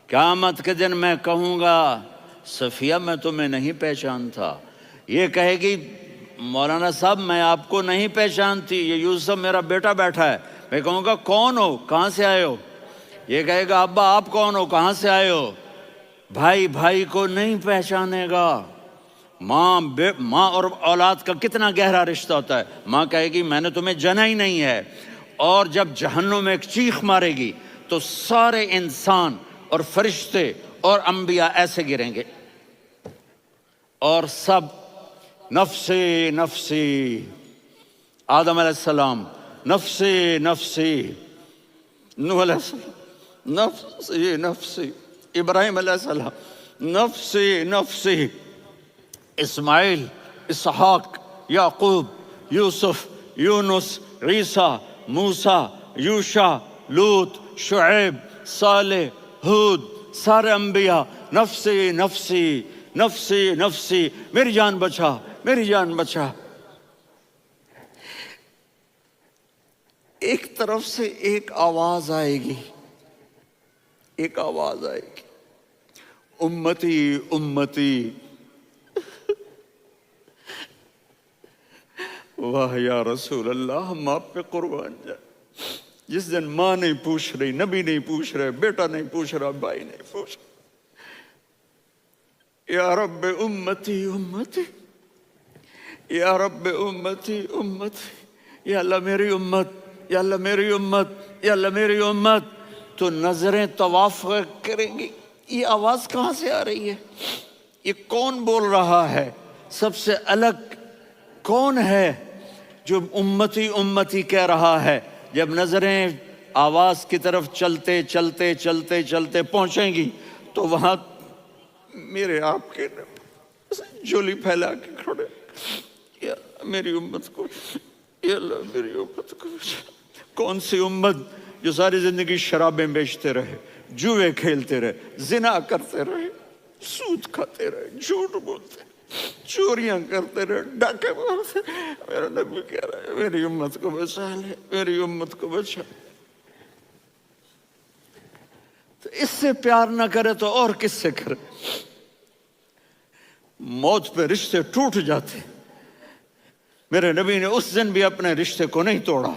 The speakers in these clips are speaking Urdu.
قیامت کے دن میں کہوں گا صفیہ میں تمہیں نہیں پہچانتا، یہ کہے گی مولانا صاحب میں آپ کو نہیں پہچانتی، یہ یوسف میرا بیٹا بیٹھا ہے۔ میں کہوں گا کون ہو، کہاں سے آئے ہو؟ یہ کہے گا ابا آپ کون ہو، کہاں سے آئے ہو؟ بھائی بھائی کو نہیں پہچانے گا۔ ماں اور اولاد کا کتنا گہرا رشتہ ہوتا ہے۔ ماں کہے گی میں نے تمہیں جنا ہی نہیں ہے، اور جب جہنم میں ایک چیخ مارے گی تو سارے انسان اور فرشتے اور انبیاء ایسے گریں گے، اور سب نفسی نفسی، آدم علیہ السلام نفسی نفسی، نوح علیہ السلام نفسی نفسی، ابراہیم علیہ السلام نفسی نفسی، اسماعیل، اسحاق، یعقوب، یوسف، یونس، عیسیٰ، موسیٰ، یوشع، لوط، شعیب، صالح، ہود، سارے انبیاء نفسی نفسی نفسی نفسی، میری جان بچا میری جان بچا۔ ایک طرف سے ایک آواز آئے گی، ایک آواز آئے گی، امتی امتی۔ واہ یا رسول اللہ، ہم آپ پہ قربان جائیں۔ جس دن ماں نہیں پوچھ رہی، نبی نہیں پوچھ رہے، بیٹا نہیں پوچھ رہا، بھائی نہیں پوچھ رہا، یا رب امتی امتی، یا رب امتی امتی، یا اللہ میری امت، یا اللہ میری امت، یا اللہ میری امت۔ تو نظریں طواف کریں گی، یہ آواز کہاں سے آ رہی ہے؟ یہ کون بول رہا ہے؟ سب سے الگ کون ہے جو امتی امتی کہہ رہا ہے؟ جب نظریں آواز کی طرف چلتے چلتے چلتے چلتے پہنچیں گی تو وہاں میرے آپ کے جھولی پھیلا کے کھڑے، یا میری امت کو، یا اللہ میری امت کو۔ کون سی امت جو ساری زندگی شرابیں بیچتے رہے، جوئے کھیلتے رہے، زنا کرتے رہے، سود کھاتے رہے، جھوٹ بولتے، چوریاں کرتے رہے، ڈاکے مارتے رہے۔ میرا نبی کہہ رہا ہے میری امت کو بچا لے، میری امت کو بچا۔ تو اس سے پیار نہ کرے تو اور کس سے کرے؟ موت پہ رشتے ٹوٹ جاتے، میرے نبی نے اس دن بھی اپنے رشتے کو نہیں توڑا۔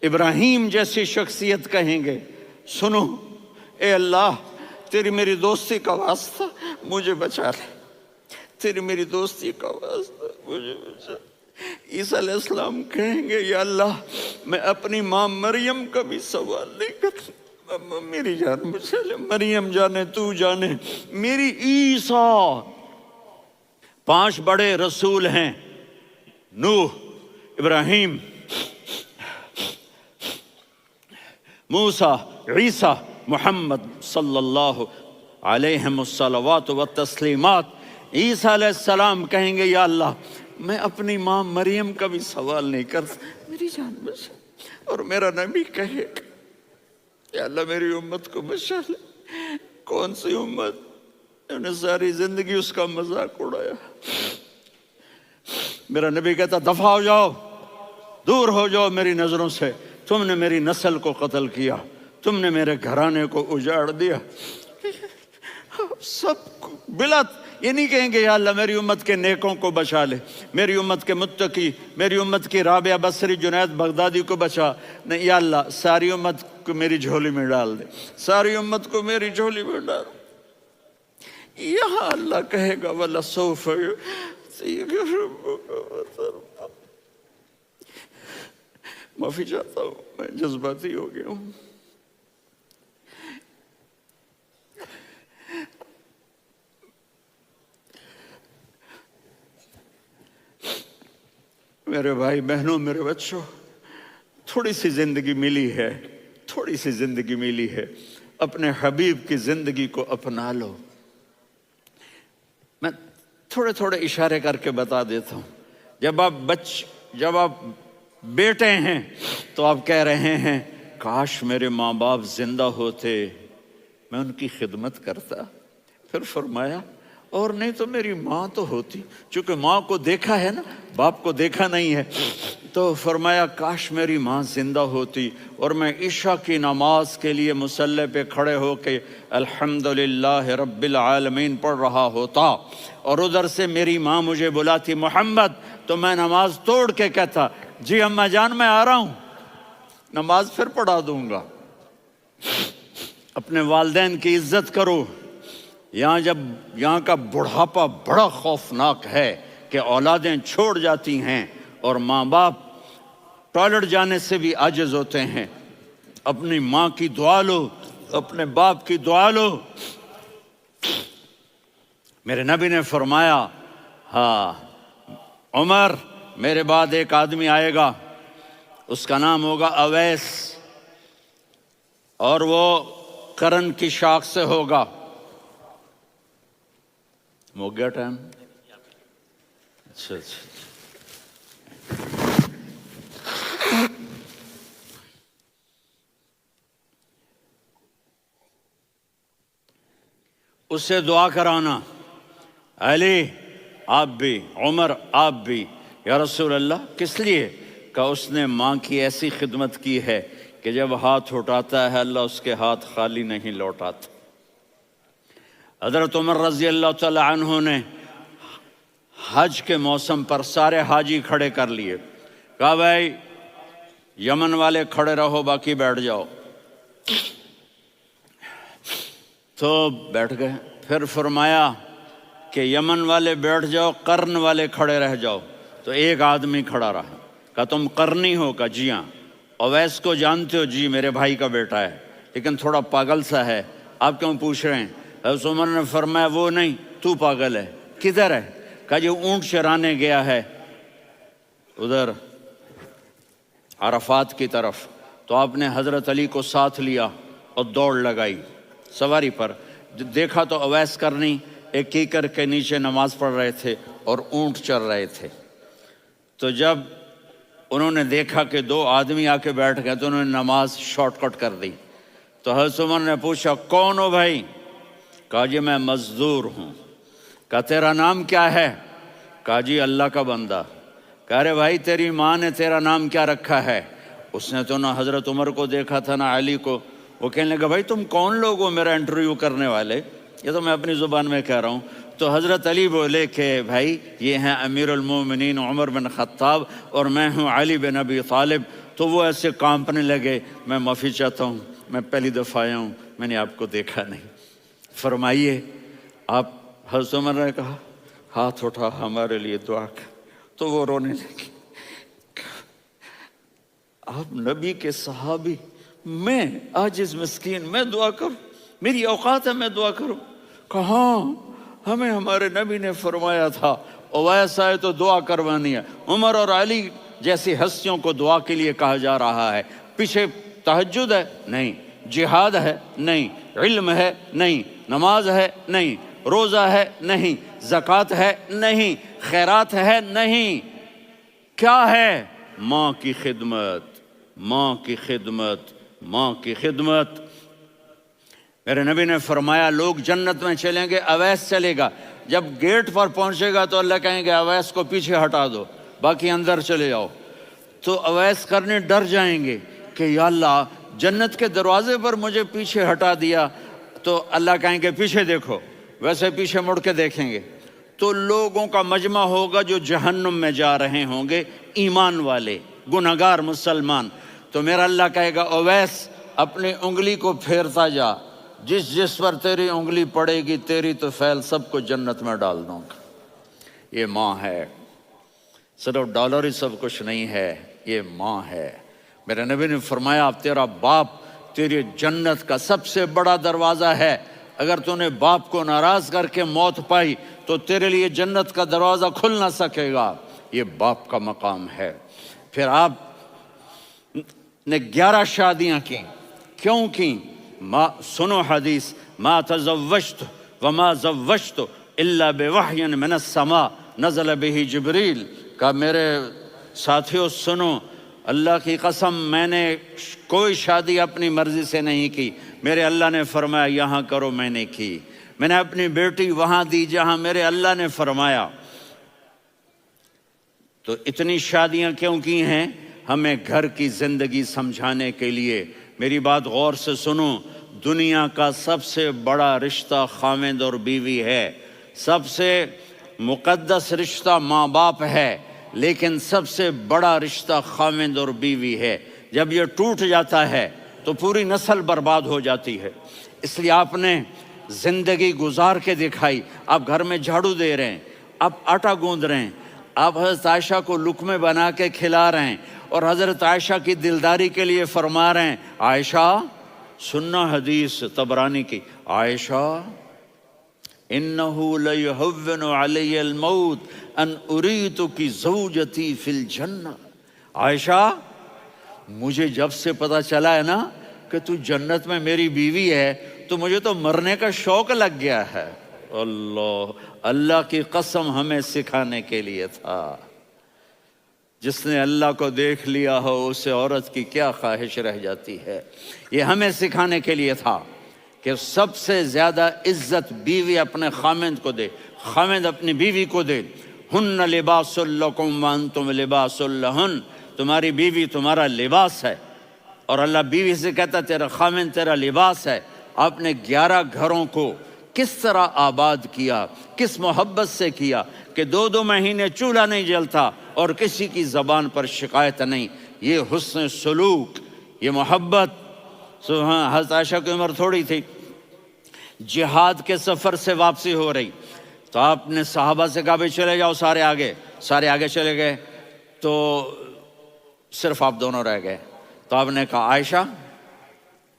ابراہیم جیسی شخصیت کہیں گے سنو اے اللہ تیری میری دوستی کا واسطہ مجھے بچا لے، تیری میری دوستی کا واسطہ مجھے بچا لے۔ عیسیٰ علیہ السلام کہیں گے یا اللہ میں اپنی ماں مریم کا بھی سوال نہیں کرتا، میری جان بچا لے، مریم جانے تو جانے میری عیسیٰ۔ 5 بڑے رسول ہیں، نوح، ابراہیم، موسیٰ، عیسیٰ، محمد صلی اللہ علیہ الصلوات والتسلیمات۔ عیسیٰ علیہ السلام کہیں گے یا اللہ میں اپنی ماں مریم کا بھی سوال نہیں کرتا، میری جان بچا۔ اور میرا نبی کہے یا اللہ میری امت کو بچا لے۔ کون سی امت جنہوں نے ساری زندگی اس کا مذاق اڑایا؟ میرا نبی کہتا دفع ہو جاؤ، دور ہو جاؤ میری نظروں سے، تم نے میری نسل کو قتل کیا، تم نے میرے گھرانے کو اجاڑ دیا۔ سب بلا یہ نہیں کہیں گے یا اللہ میری امت کے نیکوں کو بچا لے، میری امت کے متقی، میری امت کی رابعہ بصری، جنید بغدادی کو بچا، نہیں یا اللہ ساری امت کو میری جھولی میں ڈال دے، ساری امت کو میری جھولی میں ڈال۔ یہاں اللہ کہے گا وَلَسَوْفَ يُعْطِيكَ رَبُّكَ فَتَرْضَىٰ۔ معافی چاہتا ہوں میں جذباتی ہو گیا ہوں۔ میرے بھائی بہنوں، میرے بچوں، تھوڑی سی زندگی ملی ہے، تھوڑی سی زندگی ملی ہے، اپنے حبیب کی زندگی کو اپنا لو۔ میں تھوڑے تھوڑے اشارے کر کے بتا دیتا ہوں۔ جب آپ بیٹے ہیں تو آپ کہہ رہے ہیں کاش میرے ماں باپ زندہ ہوتے، میں ان کی خدمت کرتا۔ پھر فرمایا اور نہیں تو میری ماں تو ہوتی، چونکہ ماں کو دیکھا ہے نا، باپ کو دیکھا نہیں ہے، تو فرمایا کاش میری ماں زندہ ہوتی اور میں عشاء کی نماز کے لیے مصلی پہ کھڑے ہو کے الحمدللہ رب العالمین پڑھ رہا ہوتا، اور ادھر سے میری ماں مجھے بلاتی محمد، تو میں نماز توڑ کے کہتا جی اماں جان میں آ رہا ہوں، نماز پھر پڑھا دوں گا۔ اپنے والدین کی عزت کرو۔ یہاں کا بڑھاپا بڑا خوفناک ہے کہ اولادیں چھوڑ جاتی ہیں اور ماں باپ ٹوائلٹ جانے سے بھی عاجز ہوتے ہیں۔ اپنی ماں کی دعا لو، اپنے باپ کی دعا لو۔ میرے نبی نے فرمایا ہاں عمر میرے بعد ایک آدمی آئے گا، اس کا نام ہوگا اویس، اور وہ قرن کی شاخ سے ہوگا۔ ہو گیا ٹائم؟ اچھا اس سے دعا کرانا، علی آپ بھی، عمر آپ بھی، یا رسول اللہ کس لیے؟ کہ اس نے ماں کی ایسی خدمت کی ہے کہ جب ہاتھ اٹھاتا ہے اللہ اس کے ہاتھ خالی نہیں لوٹاتا۔ حضرت عمر رضی اللہ تعالی عنہ نے حج کے موسم پر سارے حاجی کھڑے کر لیے، کہا بھائی یمن والے کھڑے رہو باقی بیٹھ جاؤ، تو بیٹھ گئے۔ پھر فرمایا کہ یمن والے بیٹھ جاؤ، قرن والے کھڑے رہ جاؤ، تو ایک آدمی کھڑا رہا، کہا تم قرنی ہو؟ کہا جی ہاں۔ اویس کو جانتے ہو؟ جی میرے بھائی کا بیٹا ہے لیکن تھوڑا پاگل سا ہے، آپ کیوں پوچھ رہے ہیں؟ حضرت عمر نے فرمایا وہ نہیں تو پاگل ہے، کدھر ہے؟ کہا جی اونٹ چرانے گیا ہے ادھر عرفات کی طرف، تو آپ نے حضرت علی کو ساتھ لیا اور دوڑ لگائی سواری پر، دیکھا تو اویس کرنی ایک کیکر کے نیچے نماز پڑھ رہے تھے اور اونٹ چر رہے تھے۔ تو جب انہوں نے دیکھا کہ دو آدمی آ کے بیٹھ گئے تو انہوں نے نماز شارٹ کٹ کر دی۔ تو حضرت عمر نے پوچھا کون ہو بھائی؟ کہا جی میں مزدور ہوں۔ کہا تیرا نام کیا ہے؟ کہا جی اللہ کا بندہ۔ کہا رے بھائی تیری ماں نے تیرا نام کیا رکھا ہے؟ اس نے تو نہ حضرت عمر کو دیکھا تھا نہ علی کو۔ وہ کہنے لگا بھائی تم کون لوگ ہو میرا انٹرویو کرنے والے؟ یہ تو میں اپنی زبان میں کہہ رہا ہوں۔ تو حضرت علی بولے کہ بھائی یہ ہیں امیر المومنین عمر بن خطاب اور میں ہوں علی بن ابی طالب۔ تو وہ ایسے کانپنے لگے، میں معافی چاہتا ہوں، میں پہلی دفعہ آیا ہوں، میں نے آپ کو دیکھا نہیں، فرمائیے آپ۔ حضرت عمر نے کہا ہاتھ اٹھا ہمارے لیے دعا کر، تو وہ رونے لگی۔ آپ نبی کے صحابی، میں عاجز مسکین میں دعا کروں؟ میری اوقات ہے میں دعا کروں؟ کہاں، ہمیں ہمارے نبی نے فرمایا تھا اویس آئے تو دعا کروانی ہے۔ عمر اور علی جیسی ہستیوں کو دعا کے لیے کہا جا رہا ہے۔ پیچھے تہجد ہے؟ نہیں۔ جہاد ہے؟ نہیں۔ علم ہے؟ نہیں۔ نماز ہے؟ نہیں۔ روزہ ہے؟ نہیں۔ زکوٰۃ ہے؟ نہیں۔ خیرات ہے؟ نہیں۔ کیا ہے؟ ماں کی خدمت، ماں کی خدمت، ماں کی خدمت۔ میرے نبی نے فرمایا لوگ جنت میں چلیں گے، اویس چلے گا، جب گیٹ پر پہنچے گا تو اللہ کہیں گے اویس کو پیچھے ہٹا دو، باقی اندر چلے جاؤ۔ تو اویس کرنے ڈر جائیں گے کہ یا اللہ جنت کے دروازے پر مجھے پیچھے ہٹا دیا، تو اللہ کہیں گے پیچھے دیکھو، ویسے پیچھے مڑ کے دیکھیں گے تو لوگوں کا مجمع ہوگا جو جہنم میں جا رہے ہوں گے، ایمان والے، گنہگار مسلمان۔ تو میرا اللہ کہے گا اویس اپنی انگلی کو پھیرتا جا، جس جس پر تیری انگلی پڑے گی تیری تو فیل سب کو جنت میں ڈال دوں گا۔ یہ ماں ہے، صرف ڈالر ہی سب کچھ نہیں ہے، یہ ماں ہے۔ میرے نبی نے فرمایا تیرا باپ تیری جنت کا سب سے بڑا دروازہ ہے، اگر تو نے باپ کو ناراض کر کے موت پائی تو تیرے لیے جنت کا دروازہ کھل نہ سکے گا۔ یہ باپ کا مقام ہے۔ پھر آپ نے 11 شادیاں کی، کیوں کی؟ سنو حدیث، ما تزوجت وما زوجت الا بوحی من السماء نزل به جبریل۔ کہا میرے ساتھیوں سنو، اللہ کی قسم میں نے کوئی شادی اپنی مرضی سے نہیں کی، میرے اللہ نے فرمایا یہاں کرو، میں نے کی۔ میں نے اپنی بیٹی وہاں دی جہاں میرے اللہ نے فرمایا۔ تو اتنی شادیاں کیوں کی ہیں؟ ہمیں گھر کی زندگی سمجھانے کے لیے۔ میری بات غور سے سنو، دنیا کا سب سے بڑا رشتہ خاوند اور بیوی ہے، سب سے مقدس رشتہ ماں باپ ہے، لیکن سب سے بڑا رشتہ خاوند اور بیوی ہے۔ جب یہ ٹوٹ جاتا ہے تو پوری نسل برباد ہو جاتی ہے۔ اس لیے آپ نے زندگی گزار کے دکھائی۔ آپ گھر میں جھاڑو دے رہے ہیں، آپ آٹا گوندھ رہے ہیں، آپ حضرت عائشہ کو لقمے بنا کے کھلا رہے ہیں، اور حضرت عائشہ کی دلداری کے لیے فرما رہے ہیں، عائشہ سننا حدیث طبرانی کی، عائشہ انہو لیہون علی الموت ان اریتک زوجتی فی الجنہ۔ عائشہ مجھے جب سے پتا چلا ہے نا کہ تو جنت میں میری بیوی ہے تو مجھے تو مرنے کا شوق لگ گیا ہے۔ اللہ کی قسم ہمیں سکھانے کے لیے تھا۔ جس نے اللہ کو دیکھ لیا ہو اسے عورت کی کیا خواہش رہ جاتی ہے۔ یہ ہمیں سکھانے کے لیے تھا کہ سب سے زیادہ عزت بیوی اپنے خاوند کو دے، خاوند اپنی بیوی کو دے۔ ہن لباس لکم وانتم لباس لہن، تمہاری بیوی تمہارا لباس ہے، اور اللہ بیوی سے کہتا تیرا خاوند تیرا لباس ہے۔ آپ نے 11 گھروں کو کس طرح آباد کیا، کس محبت سے کیا کہ 2 مہینے چولہا نہیں جلتا اور کسی کی زبان پر شکایت نہیں۔ یہ حسن سلوک، یہ محبت۔ حضرت عائشہ کی عمر تھوڑی تھی، جہاد کے سفر سے واپسی ہو رہی، تو آپ نے صحابہ سے کہا بھی چلے جاؤ سارے آگے چلے گئے، تو صرف آپ دونوں رہ گئے۔ تو آپ نے کہا عائشہ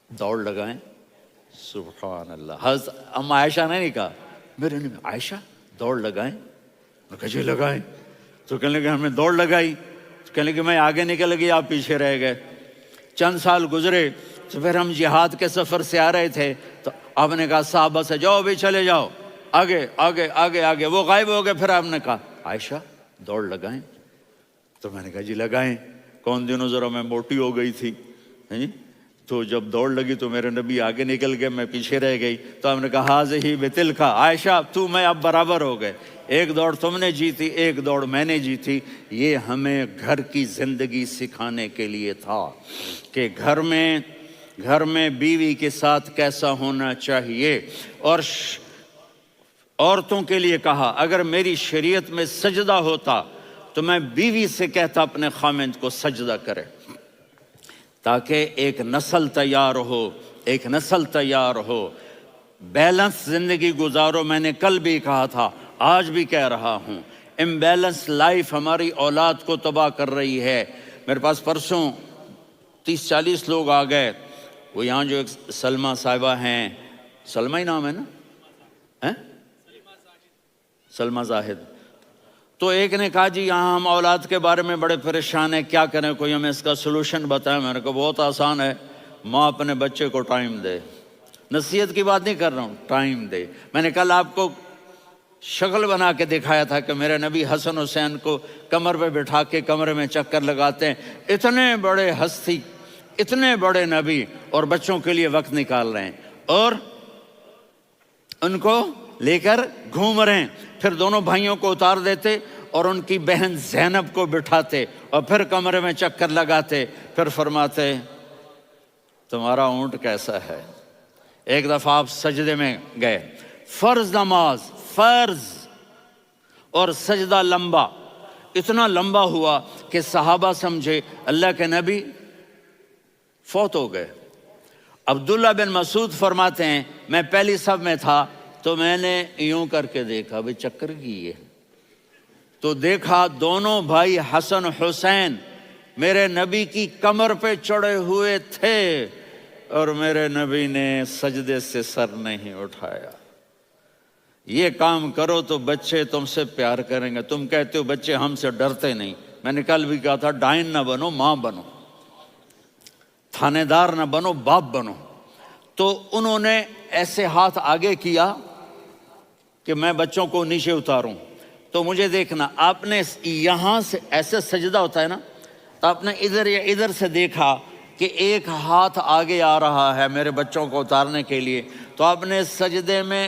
دوڑ لگائیں۔ سبحان اللہ، حضرت اما عائشہ نے نہیں کہا، میرے نے عائشہ دوڑ لگائیں، میں کہا جی لگائیں۔ تو کہنے لگے ہم نے دوڑ لگائی، تو کہنے لگے میں آگے نکل گئی آپ پیچھے رہ گئے۔ چند سال گزرے تو پھر ہم جہاد کے سفر سے آ رہے تھے، تو آپ نے کہا صحابہ سے جاؤ بھی چلے جاؤ آگے آگے آگے آگے، وہ غائب ہو گئے۔ پھر آپ نے کہا عائشہ دوڑ لگائیں، تو میں نے کہا جی لگائیں۔ کون دنوں ذرا میں موٹی ہو گئی تھی، تو جب دوڑ لگی تو میرے نبی آگے نکل گئے، میں پیچھے رہ گئی۔ تو ہم نے کہا ہاذہ بتلک، عائشہ تو میں اب برابر ہو گئے، ایک دوڑ تم نے جیتی ایک دوڑ میں نے جیتی۔ یہ ہمیں گھر کی زندگی سکھانے کے لیے تھا کہ گھر میں بیوی کے ساتھ کیسا ہونا چاہیے۔ اور عورتوں کے لیے کہا اگر میری شریعت میں سجدہ ہوتا تو میں بیوی سے کہتا اپنے خاوند کو سجدہ کرے، تاکہ ایک نسل تیار ہو، بیلنس زندگی گزارو۔ میں نے کل بھی کہا تھا، آج بھی کہہ رہا ہوں، امبیلنس لائف ہماری اولاد کو تباہ کر رہی ہے۔ میرے پاس پرسوں 30-40 لوگ آ گئے، وہ یہاں جو ایک سلمہ صاحبہ ہیں، سلمہ ہی نام ہے نا، سلمہ زاہد، تو ایک نے کہا جی یہاں ہم اولاد کے بارے میں بڑے پریشان ہیں، کیا کریں، کوئی ہمیں اس کا سلوشن بتائیں۔ میں نے کہا بہت آسان ہے، ماں اپنے بچے کو ٹائم دے۔ نصیحت کی بات نہیں کر رہا ہوں، ٹائم دے۔ میں نے کل آپ کو شکل بنا کے دکھایا تھا کہ میرے نبی حسن حسین کو کمر پہ بٹھا کے کمرے میں چکر لگاتے ہیں۔ اتنے بڑے ہستی، اتنے بڑے نبی، اور بچوں کے لیے وقت نکال رہے ہیں اور ان کو لے کر گھوم رہے ہیں۔ پھر دونوں بھائیوں کو اتار دیتے اور ان کی بہن زینب کو بٹھاتے اور پھر کمرے میں چکر لگاتے، پھر فرماتے تمہارا اونٹ کیسا ہے۔ ایک دفعہ آپ سجدے میں گئے، فرض نماز، فرض، اور سجدہ لمبا، اتنا لمبا ہوا کہ صحابہ سمجھے اللہ کے نبی فوت ہو گئے۔ عبداللہ بن مسعود فرماتے ہیں میں پہلی صف میں تھا تو میں نے یوں کر کے دیکھا، بھئی چکر کی ہے، تو دیکھا دونوں بھائی حسن حسین میرے نبی کی کمر پہ چڑھے ہوئے تھے اور میرے نبی نے سجدے سے سر نہیں اٹھایا۔ یہ کام کرو تو بچے تم سے پیار کریں گے۔ تم کہتے ہو بچے ہم سے ڈرتے نہیں، میں نے کل بھی کہا تھا ڈائن نہ بنو، ماں بنو، تھانے دار نہ بنو، باپ بنو۔ تو انہوں نے ایسے ہاتھ آگے کیا کہ میں بچوں کو نیچے اتاروں، تو مجھے دیکھنا، آپ نے یہاں سے ایسے سجدہ ہوتا ہے نا، تو آپ نے ادھر یا ادھر سے دیکھا کہ ایک ہاتھ آگے آ رہا ہے میرے بچوں کو اتارنے کے لیے، تو آپ نے سجدے میں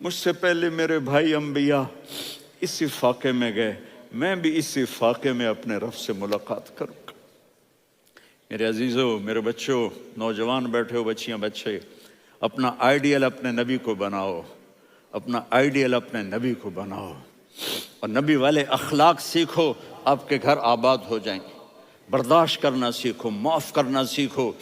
مجھ سے پہلے میرے بھائی انبیاء اسی فاقے میں گئے، میں بھی اسی فاقے میں اپنے رب سے ملاقات کروں گا۔ میرے عزیزوں، میرے بچوں، نوجوان بیٹھے ہو، بچیاں بچے، اپنا آئیڈیل اپنے نبی کو بناؤ، اپنا آئیڈیل اپنے نبی کو بناؤ، اور نبی والے اخلاق سیکھو، آپ کے گھر آباد ہو جائیں گے۔ برداشت کرنا سیکھو، معاف کرنا سیکھو،